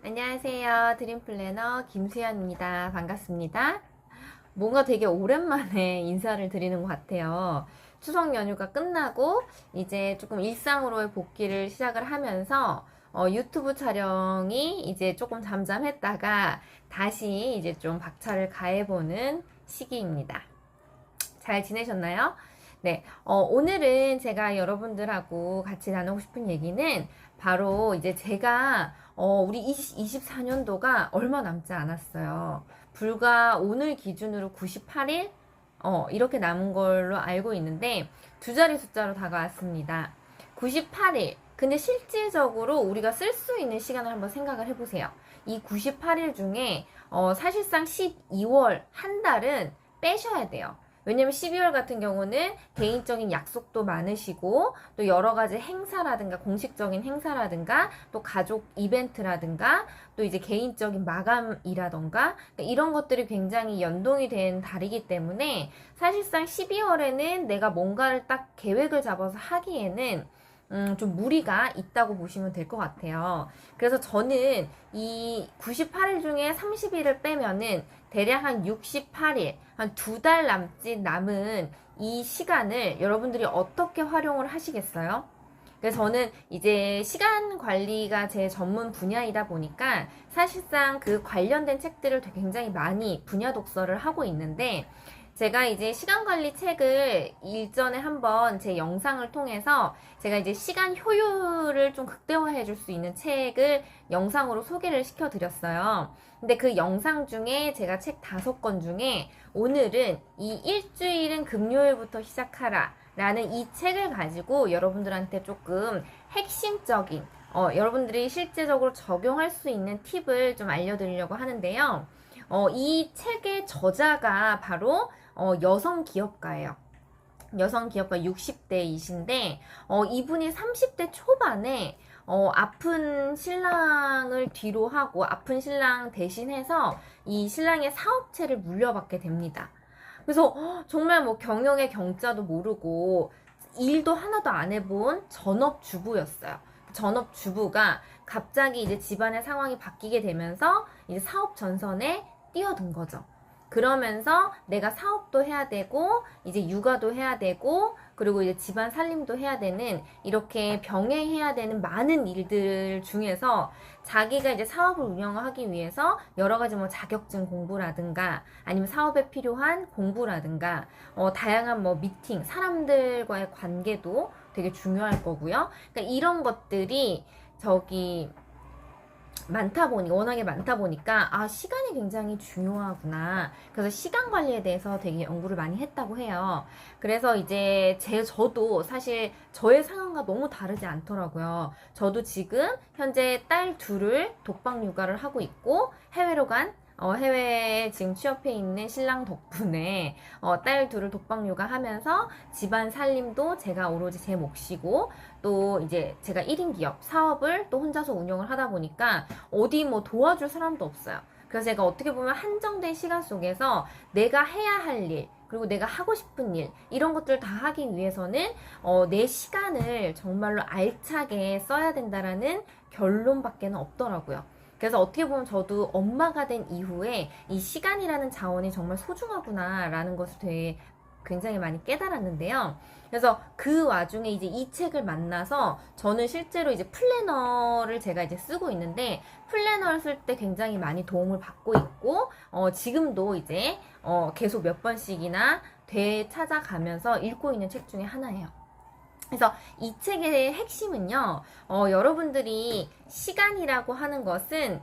안녕하세요. 드림플래너 김수연입니다. 반갑습니다. 뭔가 되게 오랜만에 인사를 드리는 것 같아요. 추석 연휴가 끝나고 이제 조금 일상으로의 복귀를 시작을 하면서 유튜브 촬영이 이제 조금 잠잠했다가 다시 이제 좀 박차를 가해보는 시기입니다. 잘 지내셨나요? 네, 오늘은 제가 여러분들하고 같이 나누고 싶은 얘기는 바로 이제 제가 우리 24년도가 얼마 남지 않았어요. 불과 오늘 기준으로 98일? 이렇게 남은 걸로 알고 있는데 두 자리 숫자로 다가왔습니다. 98일. 근데 실질적으로 우리가 쓸 수 있는 시간을 한번 생각을 해보세요. 이 98일 중에 사실상 12월 한 달은 빼셔야 돼요. 왜냐면 12월 같은 경우는 개인적인 약속도 많으시고 또 여러 가지 행사라든가 공식적인 행사라든가 또 가족 이벤트라든가 또 이제 개인적인 마감이라던가 이런 것들이 굉장히 연동이 된 달이기 때문에 사실상 12월에는 내가 뭔가를 딱 계획을 잡아서 하기에는 좀 무리가 있다고 보시면 될 것 같아요. 그래서 저는 이 98일 중에 30일을 빼면은 대략 한 68일, 한 두 달 남짓 남은 이 시간을 여러분들이 어떻게 활용을 하시겠어요? 그래서 저는 이제 시간 관리가 제 전문 분야이다 보니까 사실상 그 관련된 책들을 굉장히 많이 분야 독서를 하고 있는데 제가 이제 시간 관리 책을 일전에 한번 제 영상을 통해서 제가 이제 시간 효율을 좀 극대화해 줄 수 있는 책을 영상으로 소개를 시켜 드렸어요. 근데 그 영상 중에 제가 책 5권 중에 오늘은 이 일주일은 금요일부터 시작하라 라는 이 책을 가지고 여러분들한테 조금 핵심적인 여러분들이 실제적으로 적용할 수 있는 팁을 좀 알려드리려고 하는데요. 이 책의 저자가 바로 여성 기업가예요. 여성 기업가 60대이신데 이분이 30대 초반에 아픈 신랑을 뒤로 하고 아픈 신랑 대신해서 이 신랑의 사업체를 물려받게 됩니다. 그래서 정말 뭐 경영의 경자도 모르고 일도 하나도 안 해본 전업주부였어요. 전업주부가 갑자기 이제 집안의 상황이 바뀌게 되면서 이제 사업 전선에 뛰어든 거죠. 그러면서 내가 사업도 해야 되고 이제 육아도 해야 되고 그리고 이제 집안 살림도 해야 되는 이렇게 병행해야 되는 많은 일들 중에서 자기가 이제 사업을 운영하기 위해서 여러 가지 뭐 자격증 공부라든가 아니면 사업에 필요한 공부라든가 다양한 뭐 미팅 사람들과의 관계도 되게 중요할 거고요. 그러니까 이런 것들이 워낙에 많다 보니까, 시간이 굉장히 중요하구나. 그래서 시간 관리에 대해서 되게 연구를 많이 했다고 해요. 그래서 이제 저도 사실 저의 상황과 너무 다르지 않더라고요. 저도 지금 현재 딸 둘을 독박 육아를 하고 있고, 해외에 지금 취업해 있는 신랑 덕분에 딸 둘을 독박 육아하면서 집안 살림도 제가 오로지 제 몫이고 또 이제 제가 1인 기업 사업을 또 혼자서 운영을 하다 보니까 어디 뭐 도와줄 사람도 없어요. 그래서 제가 어떻게 보면 한정된 시간 속에서 내가 해야 할 일, 그리고 내가 하고 싶은 일, 이런 것들을 다 하기 위해서는 내 시간을 정말로 알차게 써야 된다라는 결론밖에는 없더라고요. 그래서 어떻게 보면 저도 엄마가 된 이후에 이 시간이라는 자원이 정말 소중하구나라는 것을 되게 굉장히 많이 깨달았는데요. 그래서 그 와중에 이제 이 책을 만나서 저는 실제로 이제 플래너를 제가 이제 쓰고 있는데 플래너를 쓸 때 굉장히 많이 도움을 받고 있고 지금도 이제 계속 몇 번씩이나 되찾아가면서 읽고 있는 책 중에 하나예요. 그래서 이 책의 핵심은요, 여러분들이 시간이라고 하는 것은,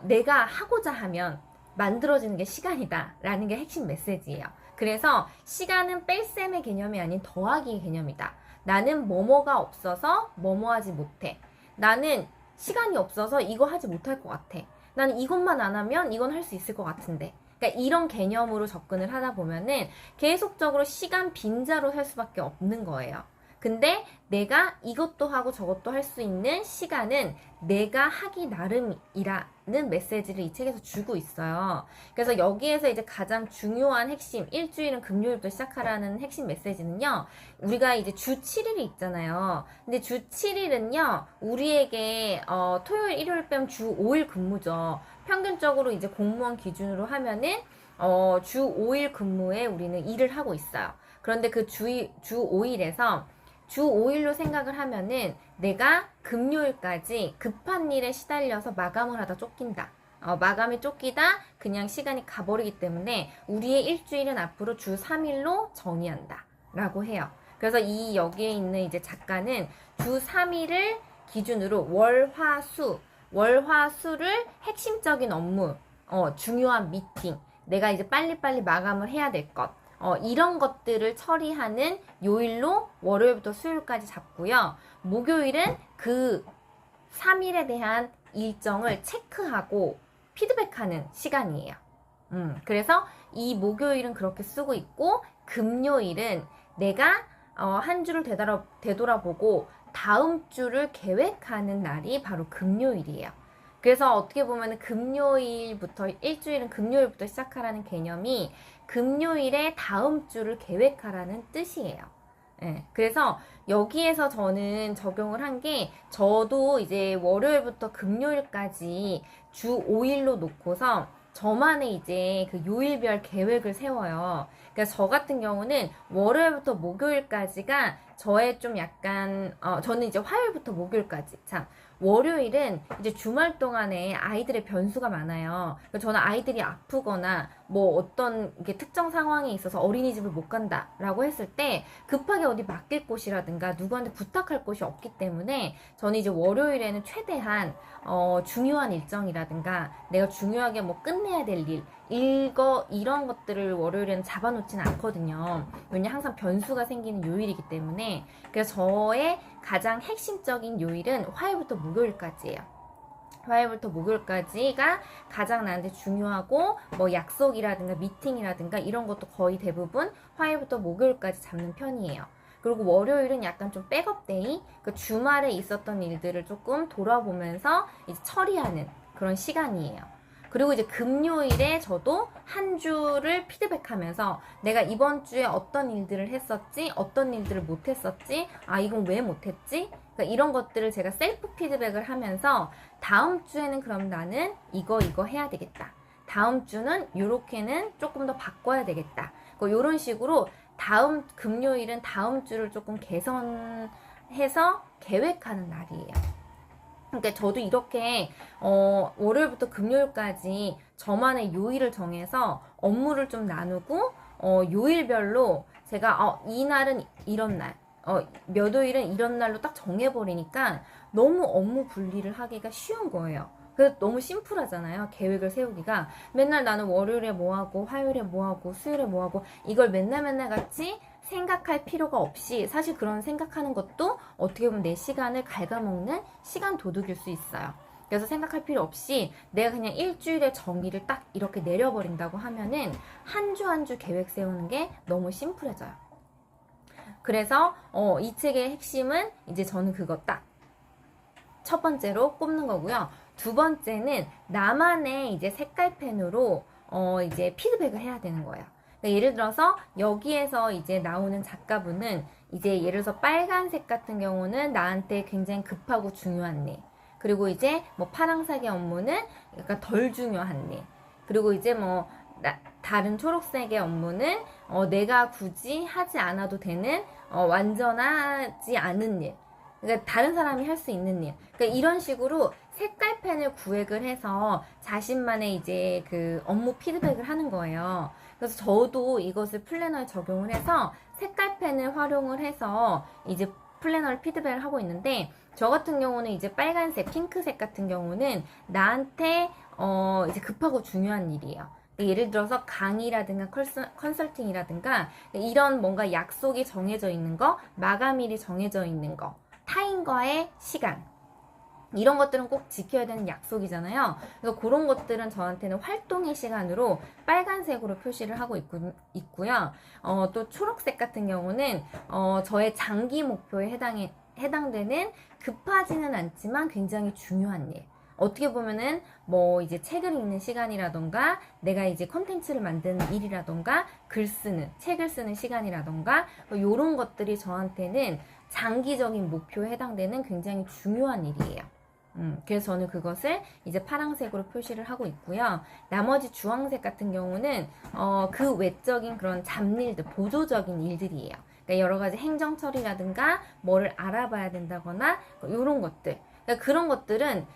내가 하고자 하면 만들어지는 게 시간이다. 라는 게 핵심 메시지예요. 그래서 시간은 뺄셈의 개념이 아닌 더하기의 개념이다. 나는 뭐뭐가 없어서 뭐뭐 하지 못해. 나는 시간이 없어서 이거 하지 못할 것 같아. 나는 이것만 안 하면 이건 할 수 있을 것 같은데. 그러니까 이런 개념으로 접근을 하다 보면은 계속적으로 시간 빈자로 살 수밖에 없는 거예요. 근데 내가 이것도 하고 저것도 할 수 있는 시간은 내가 하기 나름이라는 메시지를 이 책에서 주고 있어요. 그래서 여기에서 이제 가장 중요한 핵심, 일주일은 금요일부터 시작하라는 핵심 메시지는요, 우리가 이제 주 7일이 있잖아요. 근데 주 7일은요, 우리에게, 토요일, 일요일 빼면 주 5일 근무죠. 평균적으로 이제 공무원 기준으로 하면은, 주 5일 근무에 우리는 일을 하고 있어요. 그런데 그 주 5일에서 주 5일로 생각을 하면은 내가 금요일까지 급한 일에 시달려서 마감을 하다 쫓긴다. 마감이 쫓기다 그냥 시간이 가버리기 때문에 우리의 일주일은 앞으로 주 3일로 정의한다. 라고 해요. 그래서 이 여기에 있는 이제 작가는 주 3일을 기준으로 월화수를 핵심적인 업무, 중요한 미팅, 내가 이제 빨리빨리 마감을 해야 될 것, 이런 것들을 처리하는 요일로 월요일부터 수요일까지 잡고요. 목요일은 그 3일에 대한 일정을 체크하고 피드백하는 시간이에요. 그래서 이 목요일은 그렇게 쓰고 있고, 금요일은 내가 한 주를 되돌아보고 다음 주를 계획하는 날이 바로 금요일이에요. 그래서 어떻게 보면 금요일부터, 일주일은 금요일부터 시작하라는 개념이 금요일에 다음 주를 계획하라는 뜻이에요. 예, 그래서 여기에서 저는 적용을 한 게, 저도 이제 월요일부터 금요일까지 주 5일로 놓고서 저만의 이제 그 요일별 계획을 세워요. 그러니까 저 같은 경우는 월요일부터 목요일까지가 저의 좀 약간, 저는 이제 화요일부터 목요일까지, 월요일은 이제 주말 동안에 아이들의 변수가 많아요. 그러니까 저는 아이들이 아프거나 뭐 어떤 이게 특정 상황에 있어서 어린이집을 못 간다라고 했을 때 급하게 어디 맡길 곳이라든가 누구한테 부탁할 곳이 없기 때문에 저는 이제 월요일에는 최대한 중요한 일정이라든가 내가 중요하게 뭐 끝내야 될 일, 이런 것들을 월요일에는 잡아놓지는 않거든요. 왜냐면 항상 변수가 생기는 요일이기 때문에. 그래서 저의 가장 핵심적인 요일은 화요일부터 목요일까지예요. 화요일부터 목요일까지가 가장 나한테 중요하고, 뭐 약속이라든가 미팅이라든가 이런 것도 거의 대부분 화요일부터 목요일까지 잡는 편이에요. 그리고 월요일은 약간 좀 백업데이, 그 주말에 있었던 일들을 조금 돌아보면서 이제 처리하는 그런 시간이에요. 그리고 이제 금요일에 저도 한 주를 피드백하면서 내가 이번 주에 어떤 일들을 했었지, 어떤 일들을 못했었지, 이건 왜 못했지? 그러니까 이런 것들을 제가 셀프 피드백을 하면서 다음 주에는 그럼 나는 이거 해야 되겠다. 다음 주는 요렇게는 조금 더 바꿔야 되겠다. 이런 식으로 금요일은 다음 주를 조금 개선해서 계획하는 날이에요. 그러니까 저도 이렇게 월요일부터 금요일까지 저만의 요일을 정해서 업무를 좀 나누고 요일별로 제가 이 날은 이런 날, 몇 요일은 이런 날로 딱 정해버리니까 너무 업무 분리를 하기가 쉬운 거예요. 그래서 너무 심플하잖아요. 계획을 세우기가. 맨날 나는 월요일에 뭐하고 화요일에 뭐하고 수요일에 뭐하고 이걸 맨날 같이 생각할 필요가 없이, 사실 그런 생각하는 것도 어떻게 보면 내 시간을 갉아먹는 시간 도둑일 수 있어요. 그래서 생각할 필요 없이 내가 그냥 일주일의 정의를 딱 이렇게 내려버린다고 하면은 한 주 한 주 계획 세우는 게 너무 심플해져요. 그래서 이 책의 핵심은 이제 저는 그거 딱 첫 번째로 꼽는 거고요. 두 번째는 나만의 이제 색깔펜으로 이제 피드백을 해야 되는 거예요. 그러니까 예를 들어서 여기에서 이제 나오는 작가분은 이제 예를 들어서 빨간색 같은 경우는 나한테 굉장히 급하고 중요한 일, 그리고 이제 뭐 파랑색의 업무는 약간 덜 중요한 일, 그리고 이제 뭐 다른 초록색의 업무는 내가 굳이 하지 않아도 되는 완전하지 않은 일, 그러니까 다른 사람이 할 수 있는 일. 그러니까 이런 식으로 색깔펜을 구획을 해서 자신만의 이제 그 업무 피드백을 하는 거예요. 그래서 저도 이것을 플래너에 적용을 해서 색깔펜을 활용을 해서 이제 플래너를 피드백을 하고 있는데, 저 같은 경우는 이제 빨간색, 핑크색 같은 경우는 나한테 이제 급하고 중요한 일이에요. 예를 들어서 강의라든가 컨설팅이라든가 이런 뭔가 약속이 정해져 있는 거, 마감일이 정해져 있는 거, 타인과의 시간, 이런 것들은 꼭 지켜야 되는 약속이잖아요. 그래서 그런 것들은 저한테는 활동의 시간으로 빨간색으로 표시를 하고 있고요. 또 초록색 같은 경우는 저의 장기 목표에 해당되는 급하지는 않지만 굉장히 중요한 일. 어떻게 보면은 뭐 이제 책을 읽는 시간이라던가 내가 이제 컨텐츠를 만드는 일이라던가 책을 쓰는 시간이라던가 이런 것들이 저한테는 장기적인 목표에 해당되는 굉장히 중요한 일이에요. 그래서 저는 그것을 이제 파란색으로 표시를 하고 있고요. 나머지 주황색 같은 경우는 그 외적인 그런 잡일들, 보조적인 일들이에요. 그러니까 여러 가지 행정 처리라든가 뭐를 알아봐야 된다거나 이런 것들. 그러니까 그런 것들은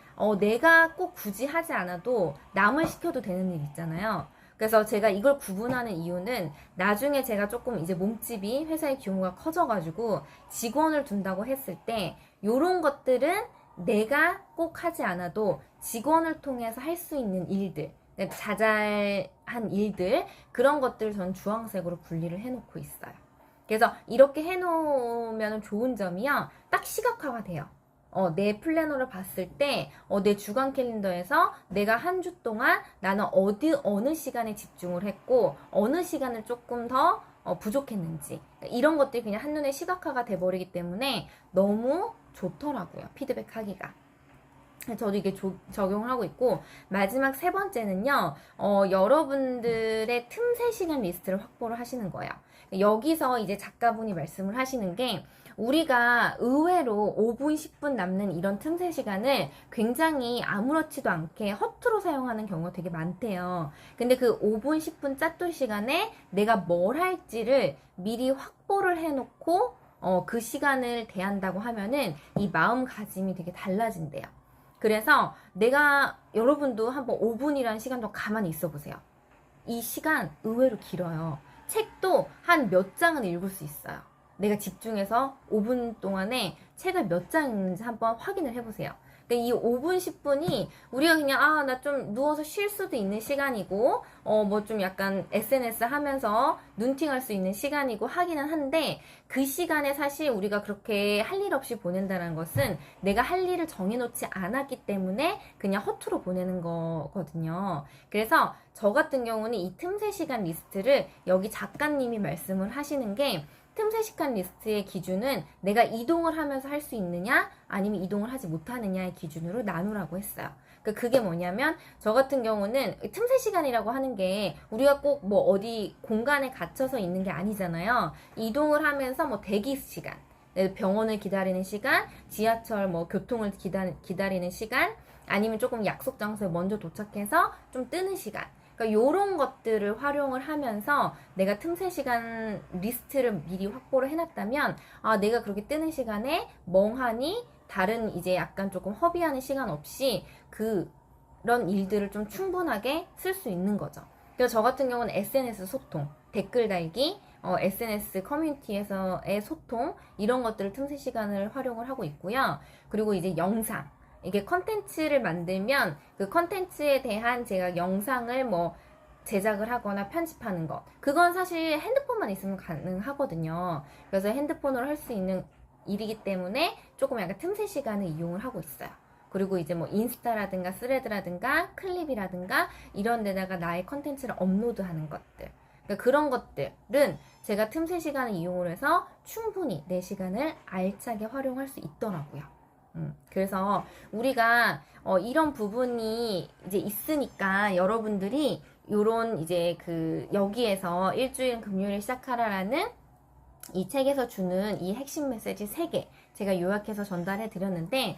내가 꼭 굳이 하지 않아도 남을 시켜도 되는 일 있잖아요. 그래서 제가 이걸 구분하는 이유는 나중에 제가 조금 이제 몸집이 회사의 규모가 커져가지고 직원을 둔다고 했을 때 이런 것들은 내가 꼭 하지 않아도 직원을 통해서 할 수 있는 일들, 자잘한 일들, 그런 것들을 저는 주황색으로 분리를 해놓고 있어요. 그래서 이렇게 해놓으면 좋은 점이요. 딱 시각화가 돼요. 내 플래너를 봤을 때, 내 주간 캘린더에서 내가 한 주 동안 나는 어느 시간에 집중을 했고, 어느 시간을 조금 더 부족했는지. 이런 것들이 그냥 한눈에 시각화가 돼버리기 때문에 너무 좋더라고요. 피드백하기가. 저도 이게 적용을 하고 있고, 마지막 세 번째는요, 여러분들의 틈새 시간 리스트를 확보를 하시는 거예요. 여기서 이제 작가분이 말씀을 하시는 게, 우리가 의외로 5분, 10분 남는 이런 틈새 시간을 굉장히 아무렇지도 않게 허투루 사용하는 경우가 되게 많대요. 근데 그 5분, 10분 짜투리 시간에 내가 뭘 할지를 미리 확보를 해놓고 그 시간을 대한다고 하면은 이 마음가짐이 되게 달라진대요. 그래서 여러분도 한번 5분이라는 시간도 가만히 있어 보세요. 이 시간 의외로 길어요. 책도 한 몇 장은 읽을 수 있어요. 내가 집중해서 5분 동안에 책을 몇 장 읽는지 한번 확인을 해보세요. 근데 이 5분, 10분이 우리가 그냥 나 좀 누워서 쉴 수도 있는 시간이고 뭐 좀 약간 SNS 하면서 눈팅할 수 있는 시간이고 하기는 한데 그 시간에 사실 우리가 그렇게 할 일 없이 보낸다는 것은 내가 할 일을 정해놓지 않았기 때문에 그냥 허투루 보내는 거거든요. 그래서 저 같은 경우는 이 틈새 시간 리스트를 여기 작가님이 말씀을 하시는 게 틈새 시간 리스트의 기준은 내가 이동을 하면서 할 수 있느냐 아니면 이동을 하지 못하느냐의 기준으로 나누라고 했어요. 그게 뭐냐면 저 같은 경우는 틈새 시간이라고 하는 게 우리가 꼭 뭐 어디 공간에 갇혀서 있는 게 아니잖아요. 이동을 하면서 뭐 대기 시간, 병원을 기다리는 시간, 지하철 뭐 교통을 기다리는 시간, 아니면 조금 약속 장소에 먼저 도착해서 좀 뜨는 시간. 그러니까 요런 것들을 활용을 하면서 내가 틈새 시간 리스트를 미리 확보를 해놨다면 내가 그렇게 뜨는 시간에 멍하니 다른 이제 약간 조금 허비하는 시간 없이 그런 일들을 좀 충분하게 쓸 수 있는 거죠. 그래서 저 같은 경우는 SNS 소통, 댓글 달기, SNS 커뮤니티에서의 소통 이런 것들을 틈새 시간을 활용을 하고 있고요. 그리고 이제 영상. 이게 컨텐츠를 만들면 그 컨텐츠에 대한 제가 영상을 뭐 제작을 하거나 편집하는 것 그건 사실 핸드폰만 있으면 가능하거든요. 그래서 핸드폰으로 할 수 있는 일이기 때문에 조금 약간 틈새 시간을 이용을 하고 있어요. 그리고 이제 뭐 인스타라든가 스레드라든가 클립이라든가 이런 데다가 나의 컨텐츠를 업로드하는 것들 그러니까 그런 것들은 제가 틈새 시간을 이용을 해서 충분히 내 시간을 알차게 활용할 수 있더라고요. 그래서 우리가 이런 부분이 이제 있으니까 여러분들이 요런 이제 여기에서 일주일 금요일에 시작하라라는 이 책에서 주는 이 핵심 메시지 3개 제가 요약해서 전달해 드렸는데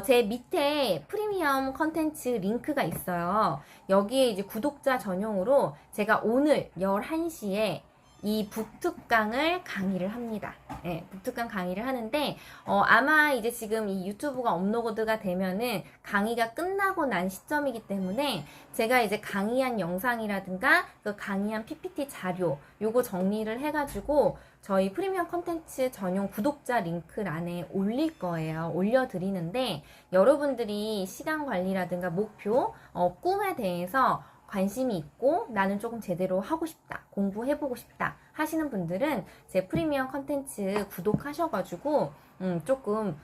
제 밑에 프리미엄 컨텐츠 링크가 있어요. 여기에 이제 구독자 전용으로 제가 오늘 11시에 이 북특강을 강의를 합니다. 네, 북특강 강의를 하는데 아마 이제 지금 이 유튜브가 업로드가 되면은 강의가 끝나고 난 시점이기 때문에 제가 이제 강의한 영상이라든가 그 강의한 PPT 자료 요거 정리를 해가지고 저희 프리미엄 컨텐츠 전용 구독자 링크란에 올릴 거예요. 올려드리는데 여러분들이 시간 관리라든가 목표, 꿈에 대해서 관심이 있고 나는 조금 제대로 하고 싶다, 공부해보고 싶다 하시는 분들은 제 프리미엄 컨텐츠 구독하셔가지고 조금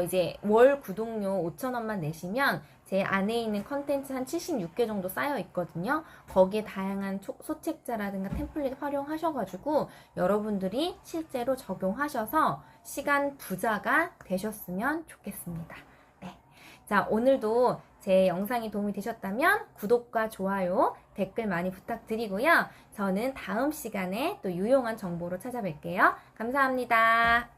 이제 월 구독료 5,000원만 내시면 제 안에 있는 컨텐츠 한 76개 정도 쌓여 있거든요. 거기에 다양한 소책자라든가 템플릿 활용하셔가지고 여러분들이 실제로 적용하셔서 시간 부자가 되셨으면 좋겠습니다. 네. 자, 오늘도 제 영상이 도움이 되셨다면 구독과 좋아요, 댓글 많이 부탁드리고요. 저는 다음 시간에 또 유용한 정보로 찾아뵐게요. 감사합니다.